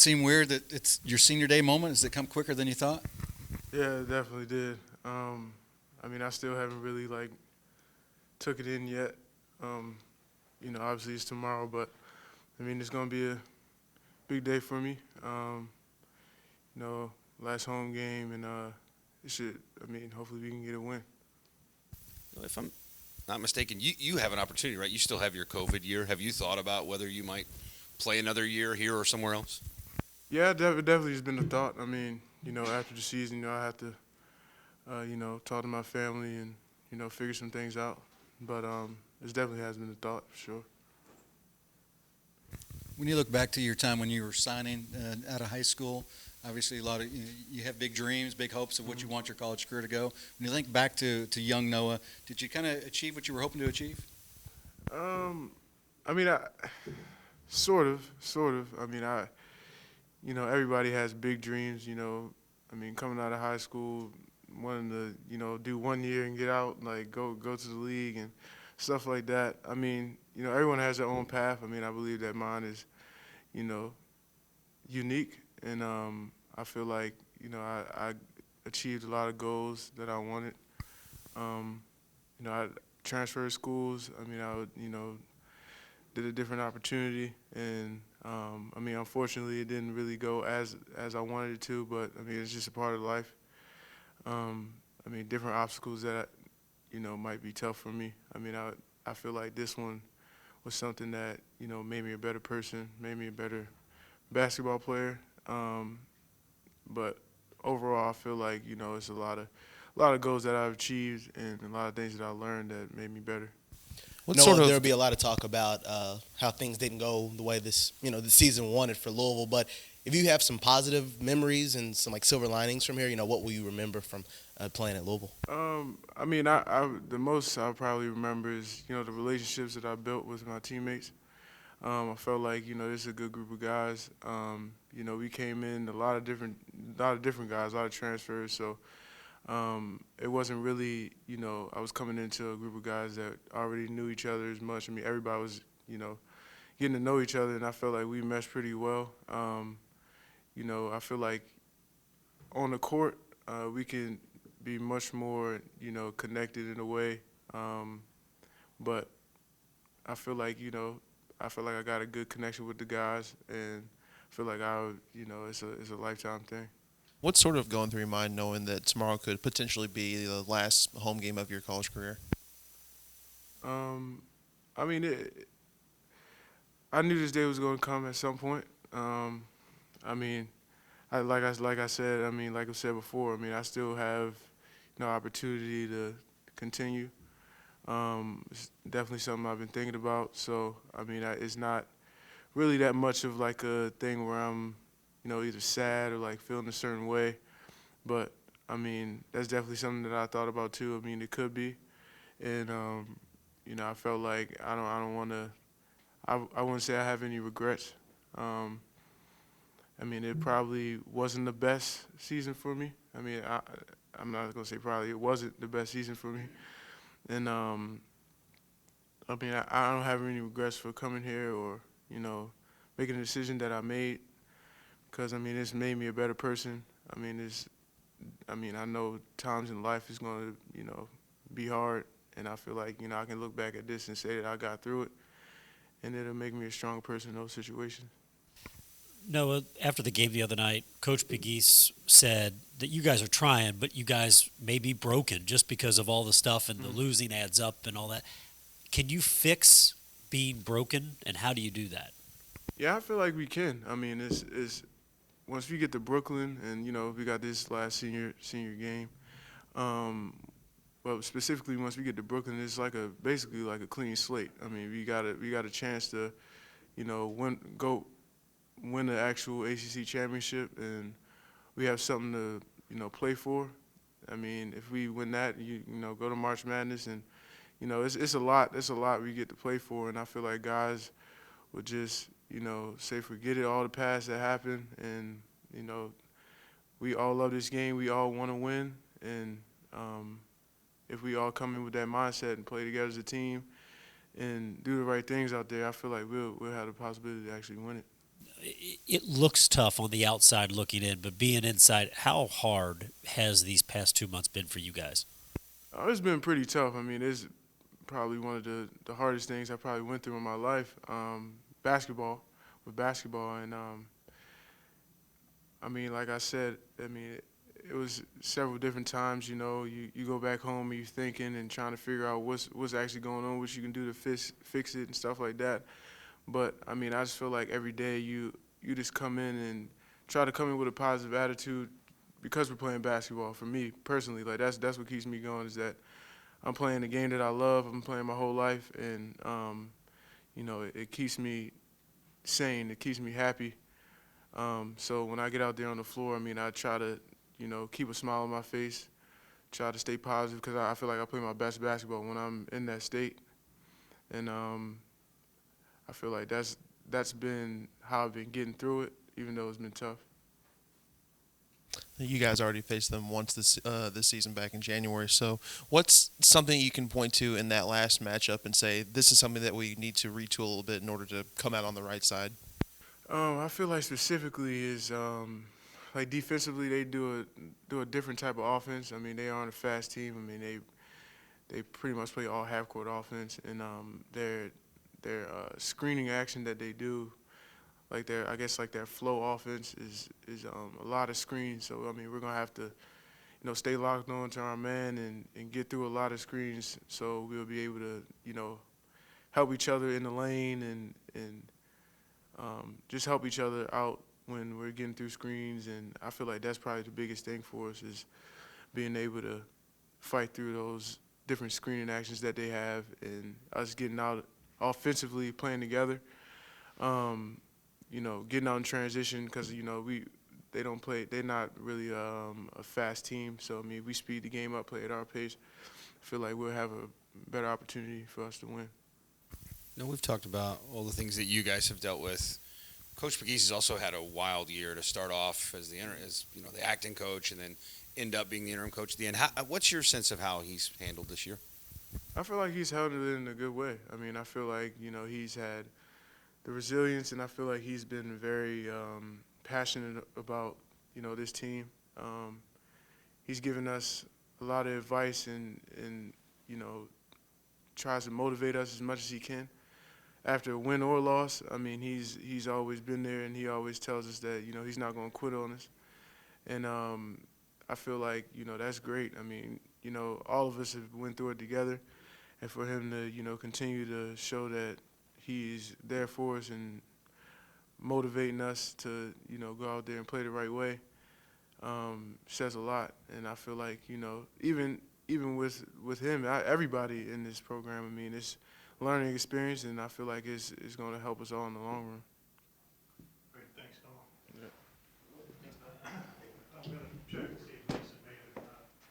seem weird that it's your senior day moment? Does it come quicker than you thought? Yeah, it definitely did. I mean, I still haven't really like took it in yet. Um, obviously it's tomorrow, but I mean, it's gonna be a big day for me. You know, last home game, and it should. I mean, hopefully we can get a win. If I'm not mistaken, you have an opportunity, right? You still have your COVID year. Have you thought about whether you might play another year here or somewhere else? Yeah, definitely has been a thought. I mean, after the season, I have to, talk to my family and figure some things out. But it definitely has been a thought for sure. When you look back to your time when you were signing out of high school, obviously a lot of you have big dreams, big hopes of what you want your college career to go. When you think back to young Noah, did you kind of achieve what you were hoping to achieve? I mean, sort of. I mean, everybody has big dreams. I mean, coming out of high school, wanting to, do 1 year and get out, like go to the league and stuff like that. I mean, everyone has their own path. I mean, I believe that mine is, you know, unique, and I feel like, I achieved a lot of goals that I wanted. Um, I transferred schools. I mean, I would, did a different opportunity, and I mean, unfortunately, it didn't really go as I wanted it to. But I mean, it's just a part of life. I mean, different obstacles that might be tough for me. I mean, I feel like this one was something that made me a better person, made me a better basketball player. But overall, I feel like it's a lot of goals that I've achieved and a lot of things that I learned that made me better. What Noah, there'll be a lot of talk about how things didn't go the way the season wanted for Louisville. But if you have some positive memories and some like silver linings from here, what will you remember from playing at Louisville? I mean, I the most I'll probably remember is the relationships that I built with my teammates. I felt like this is a good group of guys. We came in a lot of different guys, a lot of transfers. So it wasn't really I was coming into a group of guys that already knew each other as much. I mean, everybody was getting to know each other, and I felt like we meshed pretty well. I feel like on the court we can be much more connected in a way, but I feel like I got a good connection with the guys, and I feel like it's a lifetime thing. What's sort of going through your mind knowing that tomorrow could potentially be the last home game of your college career? I mean, I knew this day was going to come at some point. I mean, like I said, I mean, like I said before, I mean, I still have opportunity to continue. It's definitely something I've been thinking about. So I mean, it's not really that much of like a thing where I'm either sad or like feeling a certain way. But I mean, that's definitely something that I thought about too. I mean, it could be, and I felt like I don't want to. I wouldn't say I have any regrets. I mean, it probably wasn't the best season for me. I mean, I'm not gonna say probably it wasn't the best season for me, and I mean, I don't have any regrets for coming here or making a decision that I made, because I mean, it's made me a better person. I know times in life is gonna be hard, and I feel like I can look back at this and say that I got through it, and it'll make me a stronger person in those situations. Noah, after the game the other night, Coach Pegues said that you guys are trying, but you guys may be broken just because of all the stuff and the losing adds up and all that. Can you fix being broken, and how do you do that? Yeah, I feel like we can. I mean, it's once we get to Brooklyn and we got this last senior game. But specifically once we get to Brooklyn, it's like basically like a clean slate. I mean, we got a chance to win the actual ACC championship, and we have something to play for. I mean, if we win that, go to March Madness, and it's a lot. It's a lot we get to play for, and I feel like guys would just say forget it, all the past that happened, and we all love this game. We all want to win, and if we all come in with that mindset and play together as a team and do the right things out there, I feel like we'll have the possibility to actually win it. it looks tough on the outside looking in, but being inside, how hard has these past 2 months been for you guys? It's been pretty tough. I mean, it's probably one of the hardest things I probably went through in my life. Basketball, with basketball, and I mean, like I said, I mean, it was several different times. You go back home and you're thinking and trying to figure out what's actually going on, what you can do to fix it and stuff like that. But I mean, I just feel like every day you just come in and try to come in with a positive attitude because we're playing basketball. For me personally, like that's what keeps me going is that I'm playing the game that I love. I'm playing my whole life, and it keeps me sane. It keeps me happy. So when I get out there on the floor, I mean, I try to keep a smile on my face, try to stay positive because I feel like I play my best basketball when I'm in that state, and I feel like that's been how I've been getting through it, even though it's been tough. You guys already faced them once this season back in January. So, what's something you can point to in that last matchup and say this is something that we need to retool a little bit in order to come out on the right side? I feel like specifically is like defensively they do a different type of offense. I mean, they aren't a fast team. I mean, they pretty much play all half court offense, and their screening action that they do, like their flow offense is a lot of screens. So I mean, we're gonna have to stay locked on to our man and get through a lot of screens, so we'll be able to help each other in the lane and just help each other out when we're getting through screens. And I feel like that's probably the biggest thing for us is being able to fight through those different screening actions that they have and us getting out offensively playing together. Getting out in transition because they don't play. They're not really a fast team. So I mean, we speed the game up, play at our pace. I feel like we'll have a better opportunity for us to win. No, we've talked about all the things that you guys have dealt with. Coach McGee's has also had a wild year to start off as the acting coach and then end up being the interim coach at the end. What's your sense of how he's handled this year? I feel like he's held it in a good way. I mean, I feel like he's had the resilience, and I feel like he's been very passionate about this team. He's given us a lot of advice and tries to motivate us as much as he can. After a win or loss, I mean, he's always been there, and he always tells us that he's not going to quit on us. And I feel like that's great. I mean, all of us have went through it together, and for him to continue to show that he's there for us and motivating us to go out there and play the right way says a lot. And I feel like even with him, everybody in this program, I mean, it's learning experience, and I feel like it's going to help us all in the long run.